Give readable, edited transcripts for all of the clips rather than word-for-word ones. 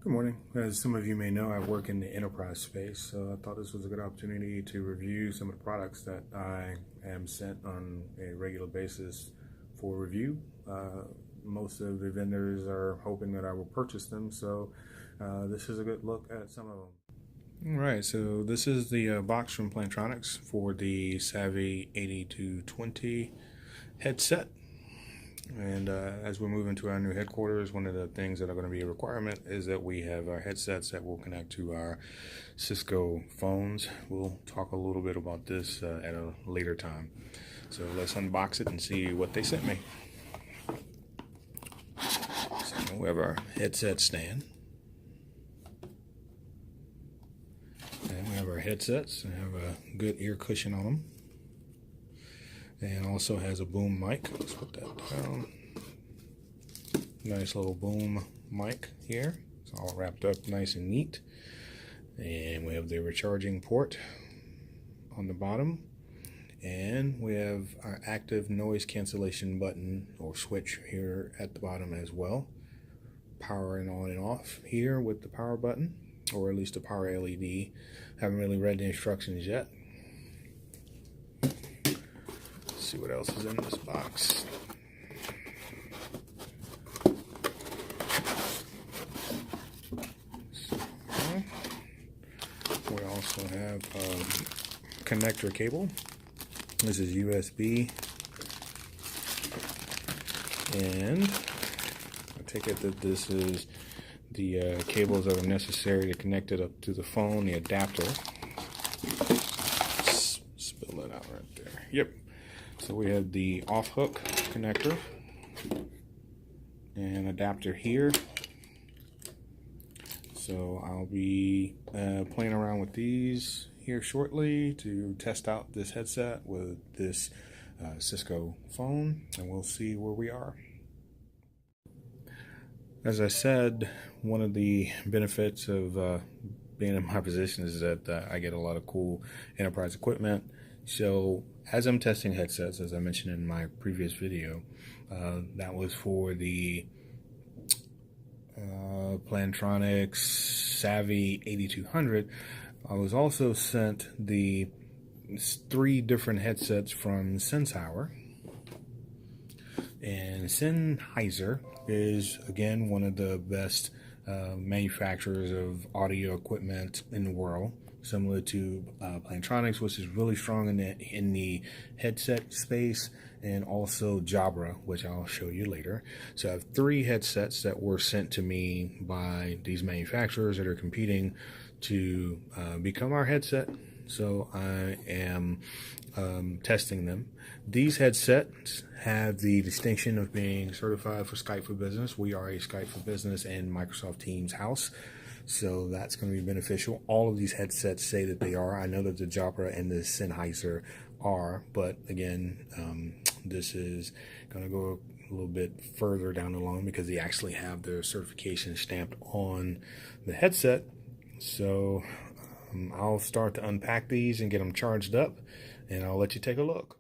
Good morning. As some of you may know, I work in the enterprise space, so I thought this was a good opportunity to review some of the products that I am sent on a regular basis for review. Most of the vendors are hoping that I will purchase them, so this is a good look at some of them. All right, so this is the box from Plantronics for the Savvy 8220 headset. And as we're moving to our new headquarters, one of the things that are going to be a requirement is that we have our headsets that will connect to our Cisco phones. We'll talk a little bit about this at a later time. So let's unbox it and see what they sent me. So we have our headset stand. And we have our headsets. They have a good ear cushion on them. And also has a boom mic. Let's put that down. Nice little boom mic here. It's all wrapped up nice and neat. And we have the recharging port on the bottom. And we have our active noise cancellation button or switch here at the bottom as well. Powering on and off here with the power button, or at least the power LED. Haven't really read the instructions yet. See what else is in this box. So, we also have a connector cable. This is USB, and I take it that this is the cables that are necessary to connect it up to the phone, the adapter. Spill that out right there. Yep. So we have the off hook connector and adapter here. So I'll be playing around with these here shortly to test out this headset with this Cisco phone, and we'll see where we are. As I said, one of the benefits of being in my position is that I get a lot of cool enterprise equipment. So as I'm testing headsets, as I mentioned in my previous video, that was for the Plantronics Savvy 8200. I was also sent the 3 different headsets from Sennheiser. And Sennheiser is, again, one of the best manufacturers of audio equipment in the world, similar to Plantronics, which is really strong in the headset space, and also Jabra, which I'll show you later. So I have 3 headsets that were sent to me by these manufacturers that are competing to become our headset. So I am testing them. These headsets have the distinction of being certified for Skype for Business. We are a Skype for Business and Microsoft Teams house, so that's going to be beneficial. All of these headsets say that they are. I know that the Jabra and the Sennheiser are, but again, this is going to go a little bit further down the line because they actually have their certification stamped on the headset. So I'll start to unpack these and get them charged up, and I'll let you take a look.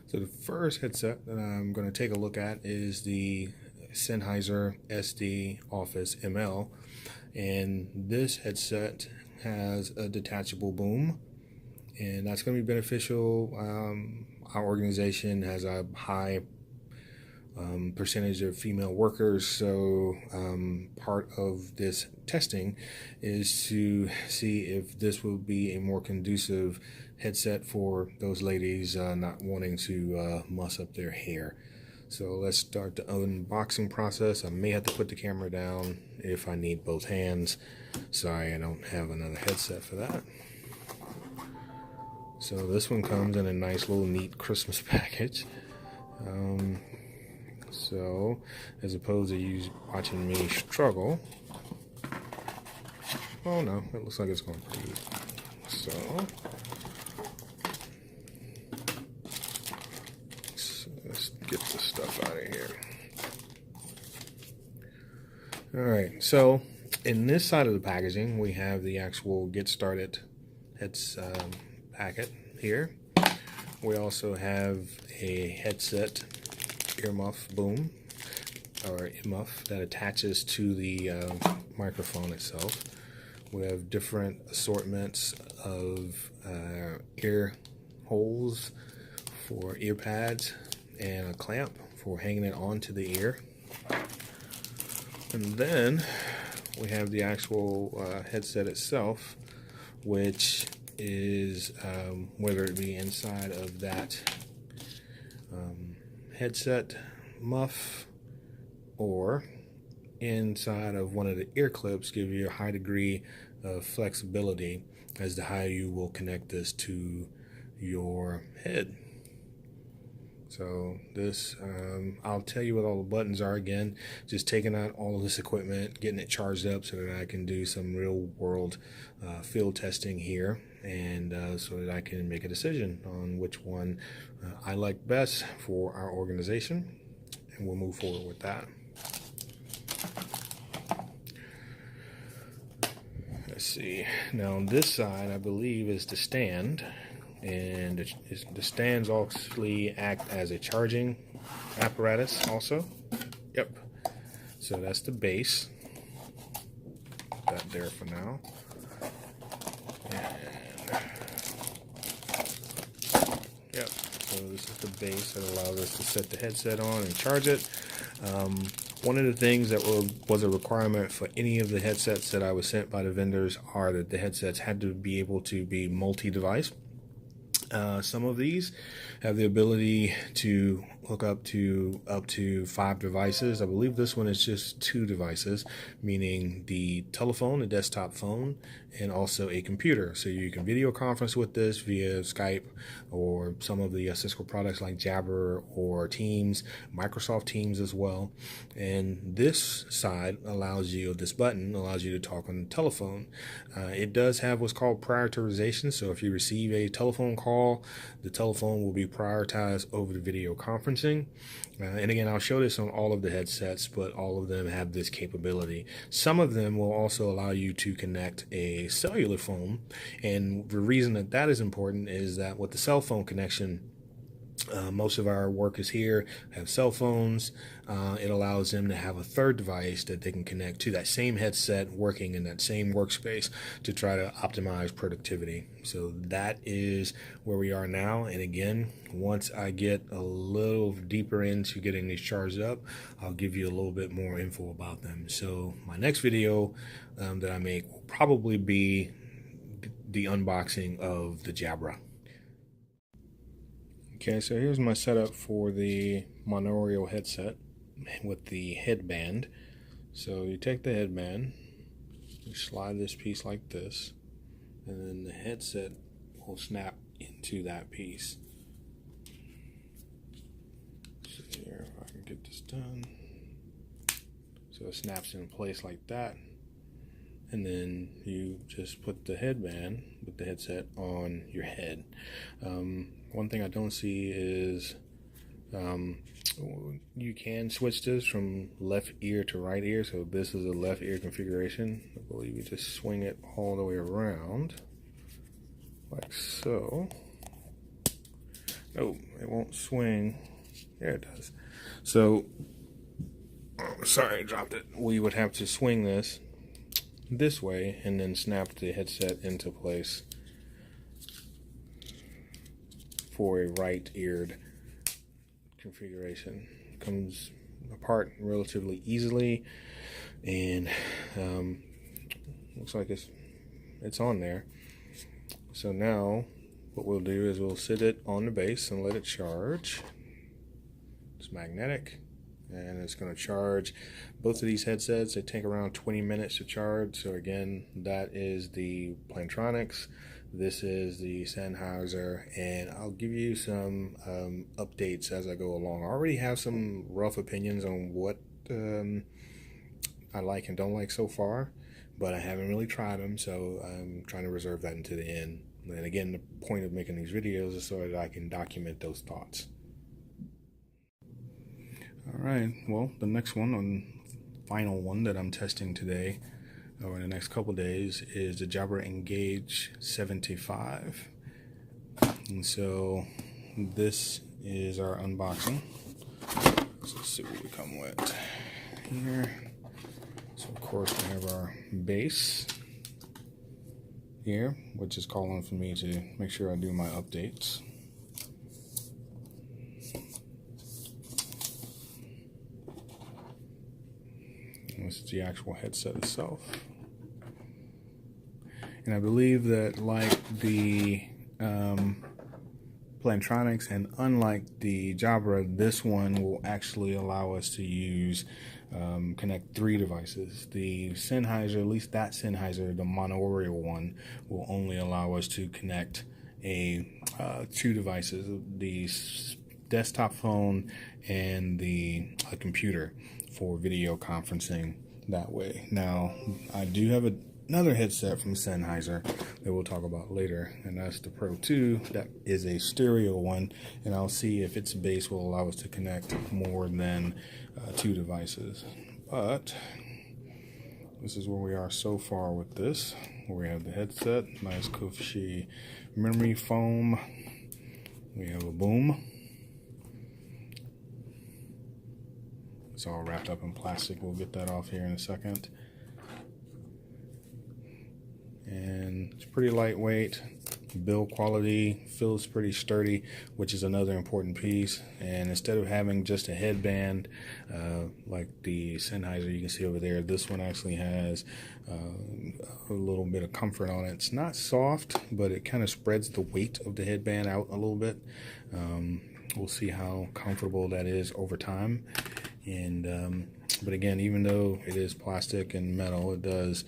So the first headset that I'm going to take a look at is the Sennheiser SD Office ML, and this headset has a detachable boom, and that's going to be beneficial. Our organization has a high percentage of female workers, so part of this testing is to see if this will be a more conducive headset for those ladies not wanting to muss up their hair. So let's start the unboxing process. I may have to put the camera down if I need both hands. Sorry, I don't have another headset for that. So this one comes in a nice little neat Christmas package. So, as opposed to you watching me struggle, oh no, it looks like it's going pretty good. So let's get this stuff out of here. Alright, so in this side of the packaging, we have the actual Get Started packet here. We also have a headset earmuff boom. or earmuff that attaches to the microphone itself. We have different assortments of ear holes for ear pads and a clamp for hanging it onto the ear. And then we have the actual headset itself, which is whether it be inside of that headset muff or inside of one of the ear clips, give you a high degree of flexibility as to how you will connect this to your head. So this, I'll tell you what all the buttons are again, just taking out all of this equipment, getting it charged up so that I can do some real world field testing here, and so that I can make a decision on which one I like best for our organization, and we'll move forward with that. Let's see, now on this side I believe is the stand, and the stands actually act as a charging apparatus also. Yep, so that's the base. Put that there for now. And yep, so this is the base that allows us to set the headset on and charge it. One of the things that was a requirement for any of the headsets that I was sent by the vendors are that the headsets had to be able to be multi-device. Some of these have the ability to hook up to 5 devices. I believe this one is just 2 devices, meaning the telephone, the desktop phone, and also a computer. So you can video conference with this via Skype or some of the Cisco products like Jabra or Teams, Microsoft Teams as well. And this side allows you, this button allows you to talk on the telephone. It does have what's called prioritization. So if you receive a telephone call, the telephone will be prioritized over the video conferencing. And again, I'll show this on all of the headsets, but all of them have this capability. Some of them will also allow you to connect a cellular phone, and the reason that that is important is that with the cell phone connection, most of our workers here have cell phones. It allows them to have a third device that they can connect to that same headset working in that same workspace to try to optimize productivity. So that is where we are now. And again, once I get a little deeper into getting these charged up, I'll give you a little bit more info about them. So my next video that I make will probably be the unboxing of the Jabra. Okay, so here's my setup for the monaural headset with the headband. So you take the headband, you slide this piece like this, and then the headset will snap into that piece. So here, if I can get this done. So it snaps in place like that. And then you just put the headband with the headset on your head. One thing I don't see is you can switch this from left ear to right ear. So this is a left ear configuration. I believe you just swing it all the way around like so. Oh, it won't swing. There it does. So, sorry, I dropped it. We would have to swing this way and then snap the headset into place for a right-eared configuration. It comes apart relatively easily, and looks like it's on there. So now what we'll do is we'll sit it on the base and let it charge. It's magnetic, and it's going to charge both of these headsets. They take around 20 minutes to charge. So again, that is the Plantronics, this is the Sennheiser, and I'll give you some updates as I go along. I already have some rough opinions on what I like and don't like so far, but I haven't really tried them, so I'm trying to reserve that until the end. And again, the point of making these videos is so that I can document those thoughts. Alright, well, the next one, final one that I'm testing today, or in the next couple days, is the Jabra Engage 75. And so this is our unboxing. So let's see what we come with. here. So of course we have our base here, which is calling for me to make sure I do my updates. And this is the actual headset itself. And I believe that, like the Plantronics and unlike the Jabra, this one will actually allow us to use connect 3 devices. The Sennheiser, at least that Sennheiser, the mono-audio one, will only allow us to connect 2 devices, the desktop phone and the computer, for video conferencing that way. Now, I do have another headset from Sennheiser that we'll talk about later, and that's the Pro 2. That is a stereo one, and I'll see if its base will allow us to connect more than 2 devices. But this is where we are so far with this, where we have the headset, nice cushy memory foam. We have a boom. It's all wrapped up in plastic. We'll get that off here in a second. And it's pretty lightweight. Build quality feels pretty sturdy, which is another important piece. And instead of having just a headband like the Sennheiser you can see over there, this one actually has a little bit of comfort on it. It's not soft, but it kind of spreads the weight of the headband out a little bit. We'll see how comfortable that is over time. And but again, even though it is plastic and metal, it does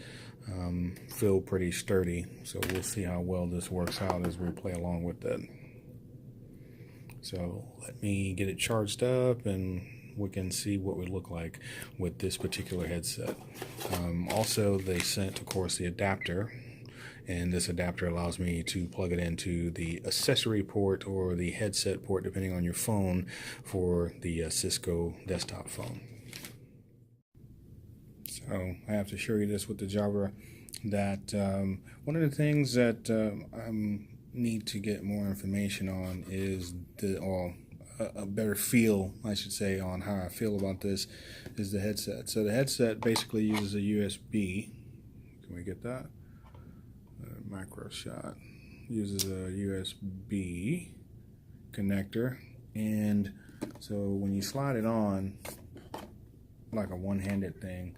feel pretty sturdy. So we'll see how well this works out as we play along with that. So let me get it charged up and we can see what we look like with this particular headset. Also, they sent, of course, the adapter. And this adapter allows me to plug it into the accessory port or the headset port, depending on your phone, for the Cisco desktop phone. So I have to show you this with the Jabra. That one of the things that I need to get more information on is a better feel, I should say, on how I feel about this is the headset. So the headset basically uses a USB. Can we get that? Macro shot. Uses a USB connector, and so when you slide it on, like a one-handed thing,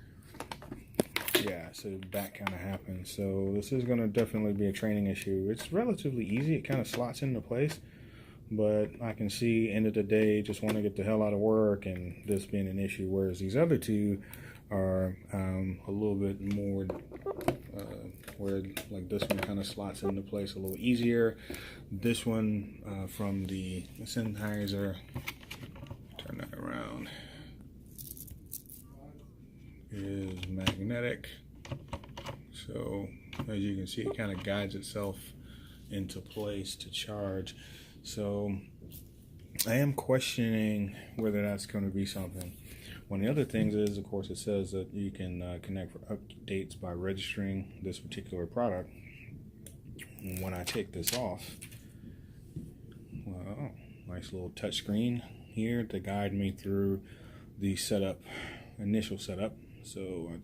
yeah, so that kind of happens. So this is going to definitely be a training issue. It's relatively easy. It kind of slots into place, but I can see end of the day just want to get the hell out of work and this being an issue, whereas these other two are a little bit more where like this one kind of slots into place a little easier. This one from the Sennheiser, turn that around, is magnetic. So as you can see, it kind of guides itself into place to charge. So I am questioning whether that's going to be something. One of the other things is, of course, it says that you can connect for updates by registering this particular product. And when I take this off, well, nice little touch screen here to guide me through the setup, initial setup. So I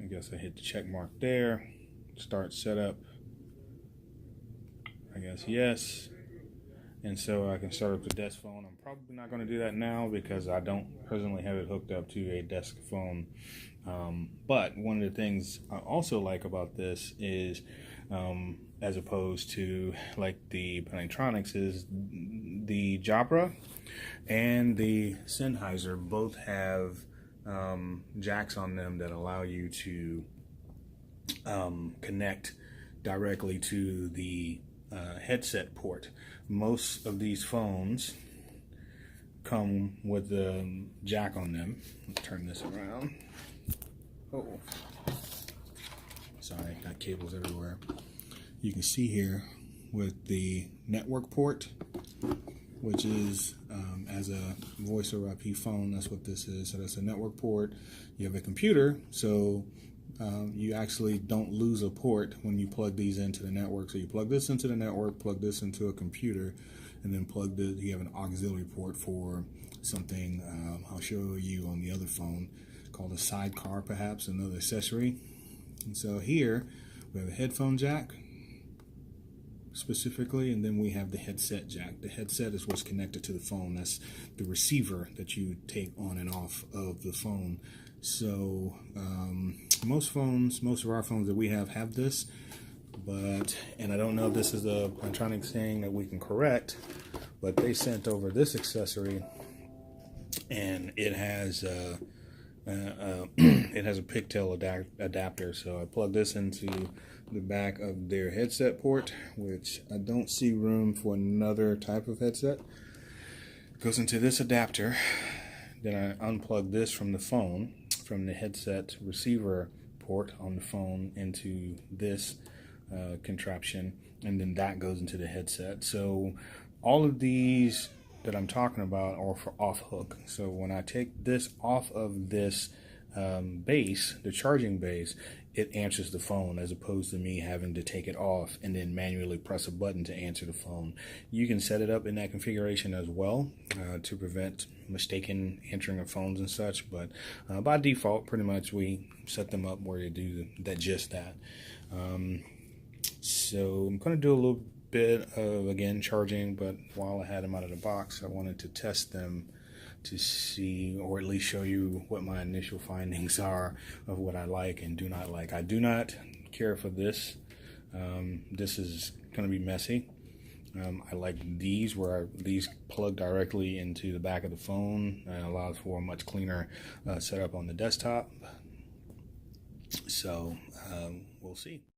guess I hit the check mark there, start setup, I guess yes. And so I can start up the desk phone. I'm probably not going to do that now because I don't presently have it hooked up to a desk phone. But one of the things I also like about this is, as opposed to like the Plantronics, is the Jabra and the Sennheiser both have jacks on them that allow you to connect directly to the headset port. Most of these phones come with a jack on them. Let's turn this around. Oh, sorry, got cables everywhere. You can see here with the network port, which is as a voice over IP phone, that's what this is. So that's a network port. You have a computer, so you actually don't lose a port when you plug these into the network. So you plug this into the network, plug this into a computer, and then you have an auxiliary port for something I'll show you on the other phone called a sidecar, perhaps another accessory. And so here we have a headphone jack specifically, and then we have the headset jack. The headset is what's connected to the phone. That's the receiver that you take on and off of the phone. So most of our phones that we have this, and I don't know if this is a Plantronics thing that we can correct, but they sent over this accessory, and it has it has a pigtail adapter. So I plug this into the back of their headset port, which I don't see room for another type of headset. It goes into this adapter. Then I unplug this from the phone, from the headset receiver port on the phone into this contraption, and then that goes into the headset. So all of these that I'm talking about are for off hook. So when I take this off of this base, the charging base, it answers the phone, as opposed to me having to take it off and then manually press a button to answer the phone. You can set it up in that configuration as well to prevent mistaken answering of phones and such, but by default, pretty much we set them up where you do just that. So I'm going to do a little bit of, again, charging, but while I had them out of the box, I wanted to test them to see, or at least show you what my initial findings are of what I like and do not like. I do not care for this. This is going to be messy. I like these, where these plug directly into the back of the phone and allows for a much cleaner setup on the desktop. So we'll see.